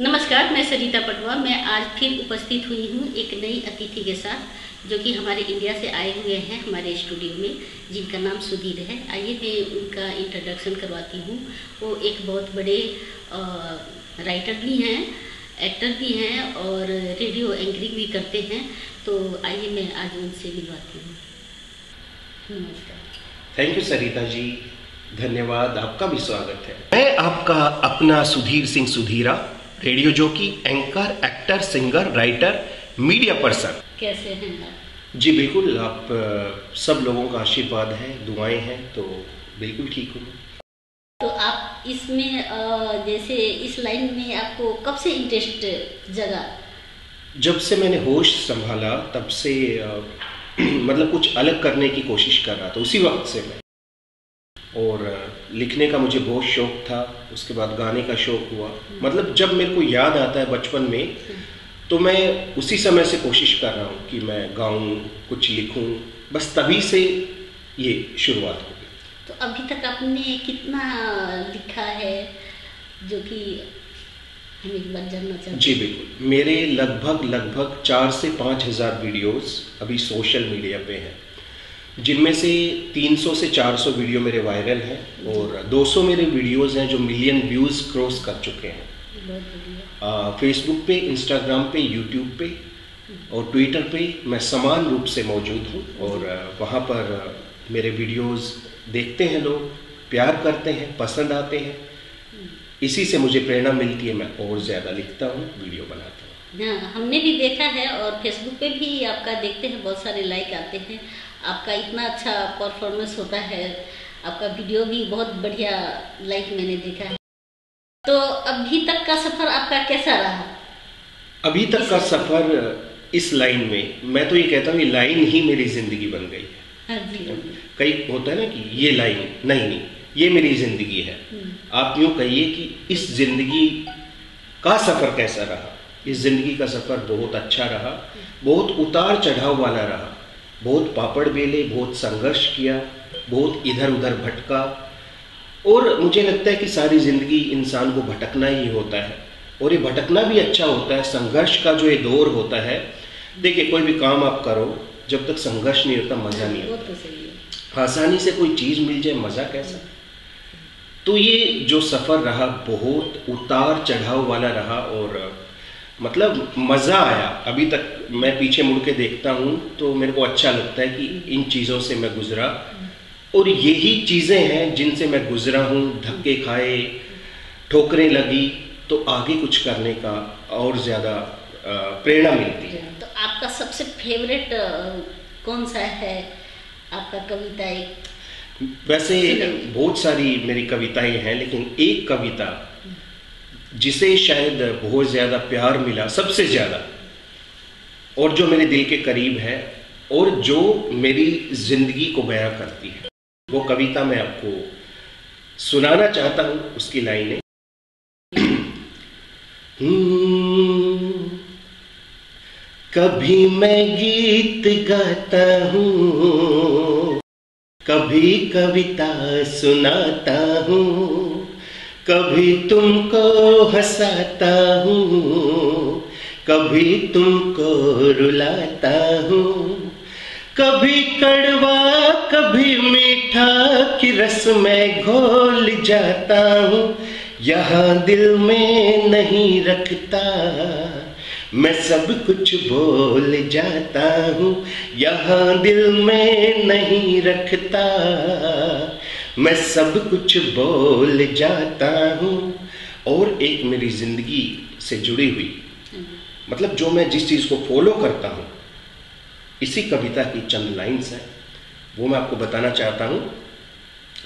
नमस्कार, मैं सरिता पटवा। मैं आज फिर उपस्थित हुई हूँ एक नई अतिथि के साथ जो कि हमारे इंडिया से आए हुए हैं हमारे स्टूडियो में, जिनका नाम सुधीर है। आइए मैं उनका इंट्रोडक्शन करवाती हूँ। वो एक बहुत बड़े राइटर भी हैं, एक्टर भी हैं और रेडियो एंकरिंग भी करते हैं। तो आइए मैं आज उनसे मिलवाती हूँ। नमस्कार। थैंक यू सरिता जी, धन्यवाद, आपका भी स्वागत है। मैं आपका अपना Sudhir Singh Sudhira, radio jockey, anchor, actor, singer, writer, media person. कैसे हैं आप? जी बिल्कुल, आप सब लोगों का आशीर्वाद है, दुआएं हैं, तो बिल्कुल ठीक हूँ। तो आप इसमें जैसे इस लाइन में आपको कब से इंटरेस्ट जगा? जब से मैंने होश संभाला तब से मतलब कुछ अलग करने की कोशिश कर रहा था, उसी वक्त से मैं। और लिखने का मुझे बहुत शौक था, उसके बाद गाने का शौक हुआ। मतलब जब मेरे को याद आता है बचपन में, तो मैं उसी समय से कोशिश कर रहा हूँ कि मैं गाऊँ, कुछ लिखूँ, बस तभी से ये शुरुआत हो गई। तो अभी तक आपने कितना लिखा है, जो कि हम एक बार जानना चाहते हैं? जी बिल्कुल, मेरे लगभग 4 से 5 हज़ार वीडियोस अभी सोशल मीडिया पे हैं, जिनमें से 300 से 400 वीडियो मेरे वायरल हैं और 200 मेरे वीडियोस हैं जो मिलियन व्यूज़ क्रॉस कर चुके हैं। फेसबुक पे, इंस्टाग्राम पे, यूट्यूब पे और ट्विटर पे मैं समान रूप से मौजूद हूँ और वहाँ पर मेरे वीडियोस देखते हैं लोग, प्यार करते हैं, पसंद आते हैं। इसी से मुझे प्रेरणा मिलती है, मैं और ज़्यादा लिखता हूँ, वीडियो बनाता हूँ। हाँ, हमने भी देखा है और फेसबुक पे भी आपका देखते हैं, बहुत सारे लाइक आते हैं। आपका इतना अच्छा परफॉर्मेंस होता है, आपका वीडियो भी बहुत बढ़िया लाइक मैंने देखा है। तो अभी तक का सफ़र आपका कैसा रहा? अभी तक का सफ़र इस लाइन में, मैं तो ये कहता हूँ ये लाइन ही मेरी ज़िंदगी बन गई है। हाँ जी। कई होता है ना कि ये लाइन नहीं, ये मेरी ज़िंदगी है। आप यूँ कहिए कि इस ज़िंदगी का सफ़र कैसा रहा। इस ज़िंदगी का सफ़र बहुत अच्छा रहा, बहुत उतार चढ़ाव वाला रहा, बहुत पापड़ बेले, बहुत संघर्ष किया, बहुत इधर उधर भटका। और मुझे लगता है कि सारी ज़िंदगी इंसान को भटकना ही होता है और ये भटकना भी अच्छा होता है। संघर्ष का जो ये दौर होता है, देखिए कोई भी काम आप करो, जब तक संघर्ष नहीं होता मज़ा नहीं होता। तो सही है। आसानी से कोई चीज़ मिल जाए, मज़ा कैसा। तो ये जो सफ़र रहा बहुत उतार चढ़ाव वाला रहा और मतलब मज़ा आया। अभी तक मैं पीछे मुड़ के देखता हूँ तो मेरे को अच्छा लगता है कि इन चीज़ों से मैं गुज़रा और यही चीज़ें हैं जिनसे मैं गुज़रा हूँ। धक्के खाए, ठोकरें लगी, तो आगे कुछ करने का और ज़्यादा प्रेरणा मिलती है। तो आपका सबसे फेवरेट कौन सा है? आपका कविता वैसे बहुत सारी मेरी कविताएं हैं, लेकिन एक कविता जिसे शायद बहुत ज़्यादा प्यार मिला, सबसे ज़्यादा, और जो मेरे दिल के करीब है और जो मेरी ज़िंदगी को बयां करती है, वो कविता मैं आपको सुनाना चाहता हूँ। उसकी लाइनें कभी मैं गीत गाता हूँ, कभी कविता सुनाता हूँ, कभी तुमको हंसाता हूँ, कभी तुमको रुलाता हूँ, कभी कड़वा कभी मीठा की रस में घोल जाता हूँ। यहाँ दिल में नहीं रखता, मैं सब कुछ बोल जाता हूँ। यहाँ दिल में नहीं रखता, मैं सब कुछ बोल जाता हूँ। और एक मेरी ज़िंदगी से जुड़ी हुई, मतलब जो मैं जिस चीज़ को फॉलो करता हूँ, इसी कविता की चंद लाइन्स हैं, वो मैं आपको बताना चाहता हूँ।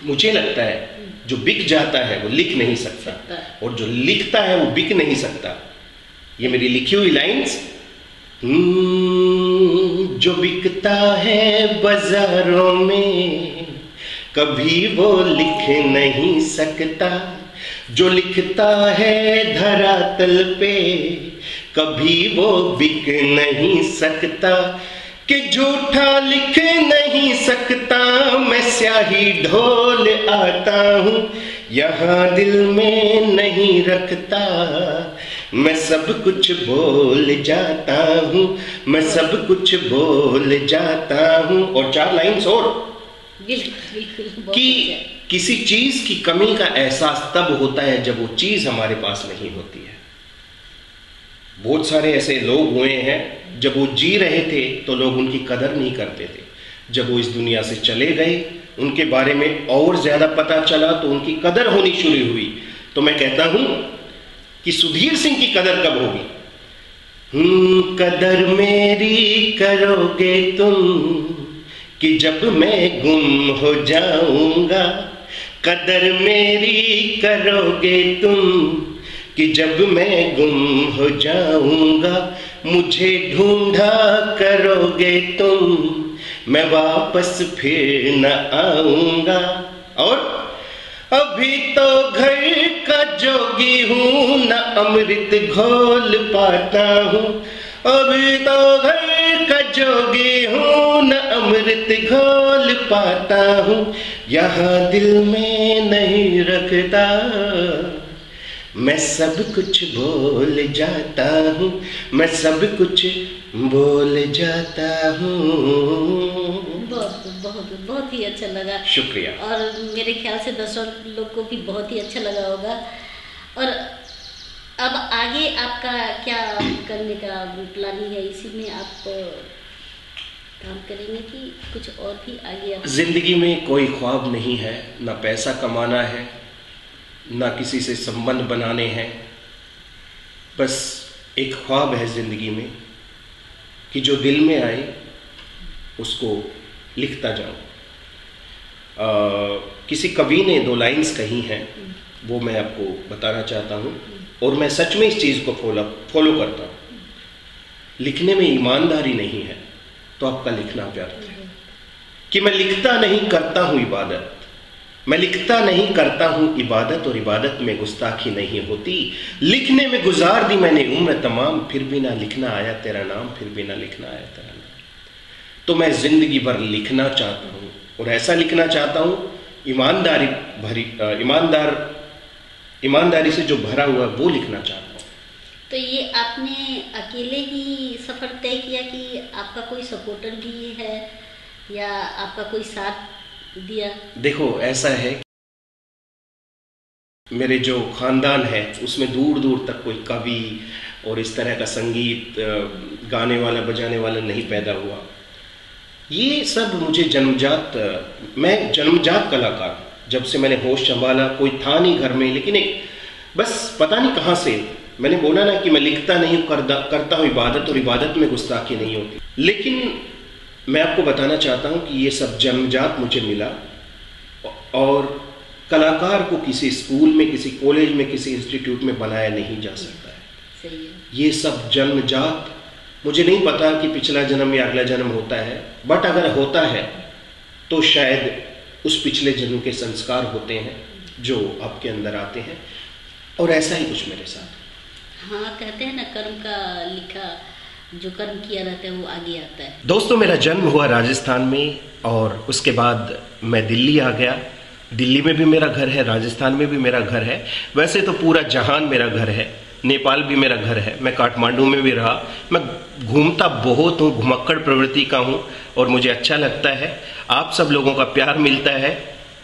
मुझे लगता है जो बिक जाता है वो लिख नहीं सकता, और जो लिखता है वो बिक नहीं सकता। ये मेरी लिखी हुई लाइन्स। जो बिकता है बाजारों में कभी वो लिख नहीं सकता, जो लिखता है धरातल पे कभी वो बिक नहीं सकता। कि झूठा लिख नहीं सकता, मैं स्याही ढोल आता हूँ, यहाँ दिल में नहीं रखता, मैं सब कुछ भूल जाता हूँ, मैं सब कुछ भूल जाता हूँ। और 4 लाइन्स और कि किसी चीज की कमी का एहसास तब होता है जब वो चीज हमारे पास नहीं होती है। बहुत सारे ऐसे लोग हुए हैं, जब वो जी रहे थे तो लोग उनकी कदर नहीं करते थे, जब वो इस दुनिया से चले गए उनके बारे में और ज्यादा पता चला तो उनकी कदर होनी शुरू हुई। तो मैं कहता हूं कि सुधीर सिंह की कदर कब होगी? कदर मेरी करोगे तुम कि जब मैं गुम हो जाऊंगा, कदर मेरी करोगे तुम कि जब मैं गुम हो जाऊंगा, मुझे ढूंढा करोगे तुम, मैं वापस फिर न आऊंगा। और अभी तो घर का जोगी हूं, न अमृत घोल पाता हूं, अभी तो घर का जोगी हूं, न अमृत घोल पाता हूं, यहाँ दिल में नहीं रखता, मैं सब कुछ भूल जाता हूँ, मैं सब कुछ भूल जाता हूँ। बहुत ही अच्छा लगा। शुक्रिया। और मेरे ख्याल से दर्शक लोग को भी बहुत ही अच्छा लगा होगा। और अब आगे आपका क्या करने का प्लानिंग है? इसी में आप काम करेंगे कि कुछ और भी आगे? जिंदगी में कोई ख्वाब नहीं है, ना पैसा कमाना है, ना किसी से संबंध बनाने हैं। बस एक ख्वाब है जिंदगी में कि जो दिल में आए उसको लिखता जाऊं। किसी कवि ने 2 लाइन्स कही हैं, वो मैं आपको बताना चाहता हूं, और मैं सच में इस चीज़ को फॉलो करता हूं। लिखने में ईमानदारी नहीं है तो आपका लिखना व्यर्थ है। कि मैं लिखता नहीं करता हूं इबादत, मैं लिखता नहीं करता हूं इबादत, और इबादत में गुस्ताखी नहीं होती। लिखने में गुजार दी मैंने उम्र तमाम, फिर भी ना लिखना आया तेरा नाम, फिर भी ना लिखना आया तेरा नाम। तो मैं जिंदगी भर लिखना चाहता हूं, और ऐसा लिखना चाहता हूं ईमानदारी भरी, ईमानदारी से जो भरा हुआ वो लिखना चाहता हूं। तो ये आपने अकेले ही सफर तय किया कि आपका कोई सपोर्टर भी है या आपका कोई साथ दिया? देखो ऐसा है, मेरे जो खानदान है उसमें दूर दूर तक कोई कवि और इस तरह का संगीत गाने वाला बजाने वाला नहीं पैदा हुआ। ये सब मुझे जन्मजात, मैं जन्मजात कलाकार, जब से मैंने होश संभाला कोई था नहीं घर में, लेकिन एक बस पता नहीं कहाँ से मैंने बोला ना कि मैं लिखता नहीं करता हूँ इबादत, और इबादत में गुस्ताखी नहीं होती। लेकिन मैं आपको बताना चाहता हूं कि ये सब जन्मजात मुझे मिला, और कलाकार को किसी स्कूल में, किसी कॉलेज में, किसी इंस्टीट्यूट में बनाया नहीं जा सकता है। सही है। ये सब जन्मजात, मुझे नहीं पता कि पिछला जन्म या अगला जन्म होता है, बट अगर होता है तो शायद उस पिछले जन्म के संस्कार होते हैं जो आपके अंदर आते हैं, और ऐसा ही कुछ मेरे साथ। हाँ, कहते हैं ना, कर्म का लिखा, जो कर्म किया रहता है वो आगे आता है। दोस्तों, मेरा जन्म हुआ राजस्थान में, और उसके बाद मैं दिल्ली आ गया। दिल्ली में भी मेरा घर है, राजस्थान में भी मेरा घर है, वैसे तो पूरा जहान मेरा घर है, नेपाल भी मेरा घर है, मैं काठमांडू में भी रहा। मैं घूमता बहुत हूँ, घुमक्कड़ प्रवृत्ति का हूँ, और मुझे अच्छा लगता है। आप सब लोगों का प्यार मिलता है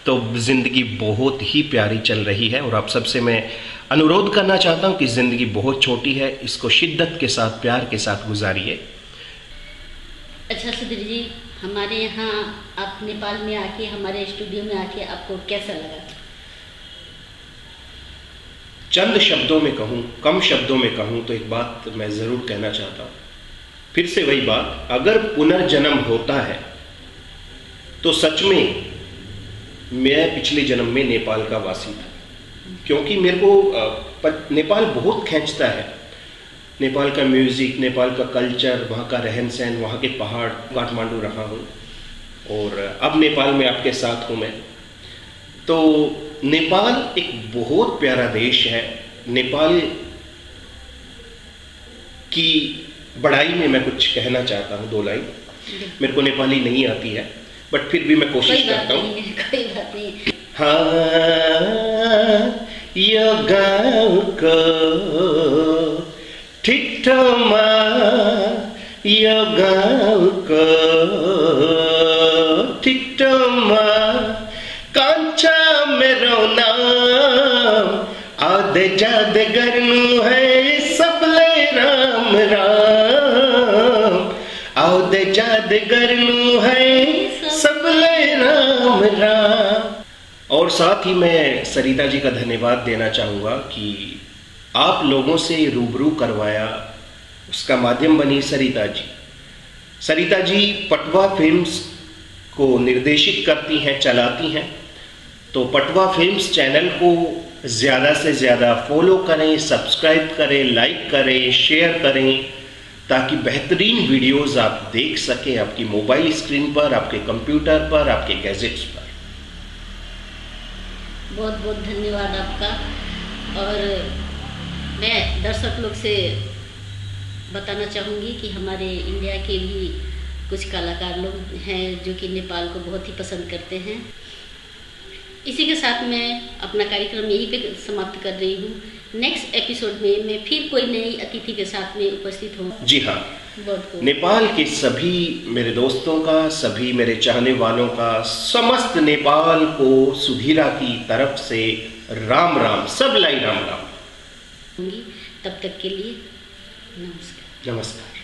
तो जिंदगी बहुत ही प्यारी चल रही है। और आप सबसे मैं अनुरोध करना चाहता हूं कि जिंदगी बहुत छोटी है, इसको शिद्दत के साथ, प्यार के साथ गुजारिए। अच्छा सुधीर जी, हमारे यहाँ आप नेपाल में आके, हमारे स्टूडियो में आके आपको कैसा लगा? चंद शब्दों में कहूँ, कम शब्दों में कहूँ तो एक बात मैं जरूर कहना चाहता हूँ, फिर से वही बात, अगर पुनर्जन्म होता है तो सच में मैं पिछले जन्म में नेपाल का वासी था, क्योंकि मेरे को नेपाल बहुत खींचता है। नेपाल का म्यूज़िक, नेपाल का कल्चर, वहाँ का रहन सहन, वहाँ के पहाड़। काठमांडू रहा हूँ और अब नेपाल में आपके साथ हूँ मैं। तो नेपाल एक बहुत प्यारा देश है। नेपाल की बड़ाई में मैं कुछ कहना चाहता हूँ, 2 लाइन। मेरे को नेपाली नहीं आती है, बट फिर भी मैं कोशिश करता हूँ। कोई बात नहीं। हाँ, यो गाउँको टिकटोमा यो गाउँको टिकटोमा कान्छा मेरो नाम आधे जादे गर्नु है सबले राम राम आधे जादे गर्नु है सबले राम राम। और साथ ही मैं सरिता जी का धन्यवाद देना चाहूँगा कि आप लोगों से रूबरू करवाया, उसका माध्यम बनी सरिता जी। सरिता जी पटवा फिल्म्स को निर्देशित करती हैं, चलाती हैं, तो पटवा फिल्म्स चैनल को ज़्यादा से ज़्यादा फॉलो करें, सब्सक्राइब करें, लाइक करें, शेयर करें, ताकि बेहतरीन वीडियोस आप देख सकें आपकी मोबाइल स्क्रीन पर, आपके कंप्यूटर पर, आपके गैजेट्स पर। बहुत बहुत धन्यवाद आपका। और मैं दर्शक लोग से बताना चाहूँगी कि हमारे इंडिया के भी कुछ कलाकार लोग हैं जो कि नेपाल को बहुत ही पसंद करते हैं। इसी के साथ मैं अपना कार्यक्रम यहीं पे समाप्त कर रही हूँ। नेक्स्ट एपिसोड में मैं फिर कोई नई अतिथि के साथ में उपस्थित हूँ। जी हाँ, नेपाल के सभी मेरे दोस्तों का, सभी मेरे चाहने वालों का, समस्त नेपाल को सुधीरा की तरफ से राम राम, सब लाई राम राम। तब तक के लिए नमस्कार। नमस्कार।